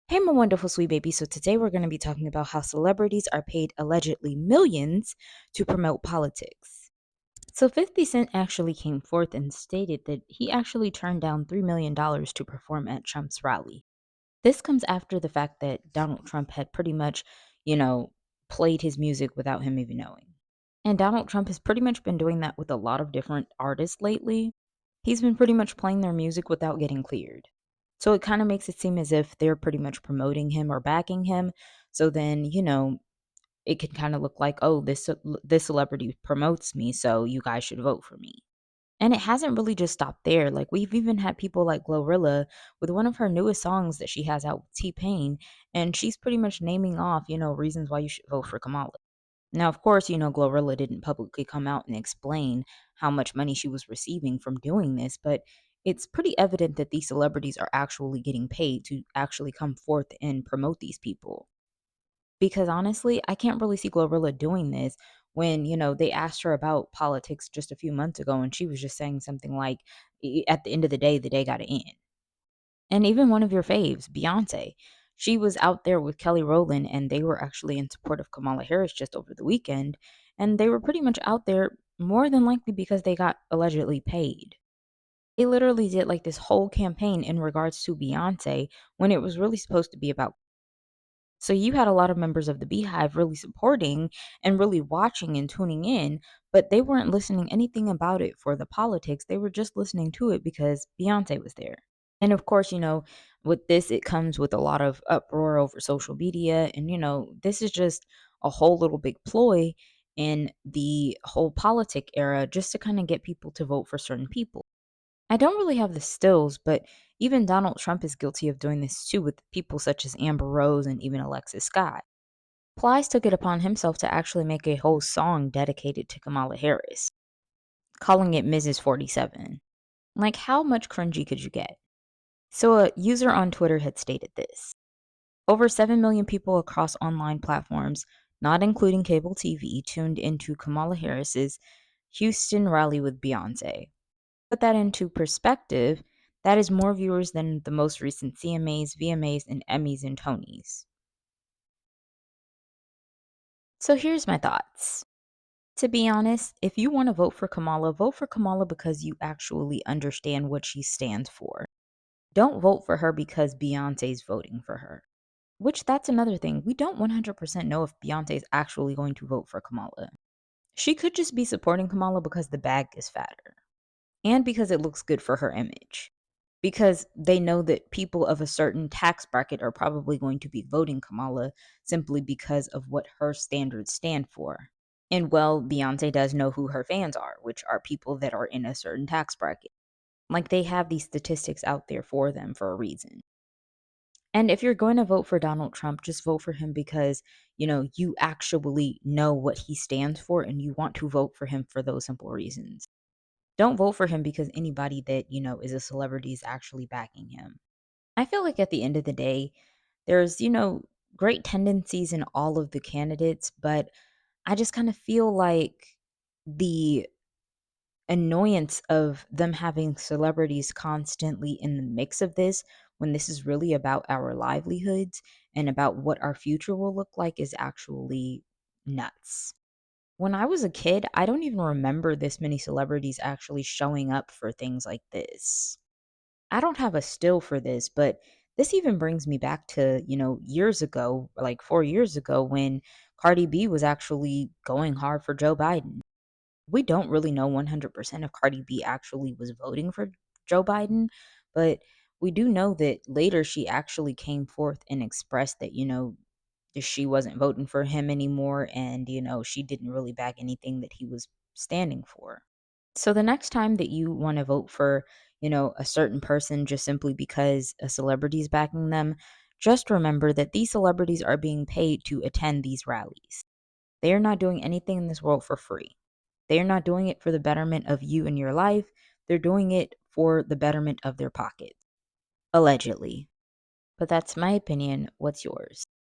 Hey, my wonderful sweet baby. So, today we're going to be talking about how celebrities are paid allegedly millions to promote politics. So, 50 Cent actually came forth and stated that he actually turned down $3 million to perform at Trump's rally. This comes after the fact that Donald Trump had pretty much, you know, played his music without him even knowing. And Donald Trump has pretty much been doing that with a lot of different artists lately. He's been pretty much playing their music without getting cleared. So it kind of makes it seem as if they're pretty much promoting him or backing him. So then, it can kind of look like, oh, this celebrity promotes me, so you guys should vote for me. And it hasn't really just stopped there. Like we've even had people like Glorilla with one of her newest songs that she has out with T-Pain, and she's pretty much naming off, reasons why you should vote for Kamala. Now, of course, Glorilla didn't publicly come out and explain how much money she was receiving from doing this, but it's pretty evident that these celebrities are actually getting paid to actually come forth and promote these people. Because honestly, I can't really see Glorilla doing this when, they asked her about politics just a few months ago and she was just saying something like, At the end of the day got to end." And even one of your faves, Beyonce, she was out there with Kelly Rowland and they were actually in support of Kamala Harris just over the weekend. And they were pretty much out there more than likely because they got allegedly paid. They literally did like this whole campaign in regards to Beyonce when it was really supposed to be about. So you had a lot of members of the Beehive really supporting and really watching and tuning in, but they weren't listening anything about it for the politics. They were just listening to it because Beyonce was there. And of course, with this, it comes with a lot of uproar over social media. And, this is just a whole little big ploy in the whole politic era just to kind of get people to vote for certain people. I don't really have the stills, but even Donald Trump is guilty of doing this too with people such as Amber Rose and even Alexis Scott. Plies took it upon himself to actually make a whole song dedicated to Kamala Harris, calling it Mrs. 47. Like, how much cringy could you get? So, a user on Twitter had stated this: over 7 million people across online platforms, not including cable TV, tuned into Kamala Harris's Houston rally with Beyonce. Put that into perspective, that is more viewers than the most recent CMAs, VMAs, and Emmys and Tonys. So, here's my thoughts. To be honest, if you want to vote for Kamala because you actually understand what she stands for. Don't vote for her because Beyonce's voting for her. Which that's another thing. We don't 100% know if Beyonce is actually going to vote for Kamala. She could just be supporting Kamala because the bag is fatter and because it looks good for her image. Because they know that people of a certain tax bracket are probably going to be voting Kamala simply because of what her standards stand for. And well, Beyonce does know who her fans are, which are people that are in a certain tax bracket. Like they have these statistics out there for them for a reason. And if you're going to vote for Donald Trump, just vote for him because, you actually know what he stands for and you want to vote for him for those simple reasons. Don't vote for him because anybody that, is a celebrity is actually backing him. I feel like at the end of the day, there's, great tendencies in all of the candidates, but I just kind of feel like the annoyance of them having celebrities constantly in the mix of this when this is really about our livelihoods and about what our future will look like is actually nuts. When I was a kid, I don't even remember this many celebrities actually showing up for things like this. I don't have a still for this, but this even brings me back to, years ago, like 4 years ago, when Cardi B was actually going hard for Joe Biden. We don't really know 100% if Cardi B actually was voting for Joe Biden, but we do know that later she actually came forth and expressed that, that she wasn't voting for him anymore and, she didn't really back anything that he was standing for. So the next time that you want to vote for, a certain person just simply because a celebrity is backing them, just remember that these celebrities are being paid to attend these rallies. They are not doing anything in this world for free. They are not doing it for the betterment of you and your life. They're doing it for the betterment of their pocket, allegedly. But that's my opinion. What's yours?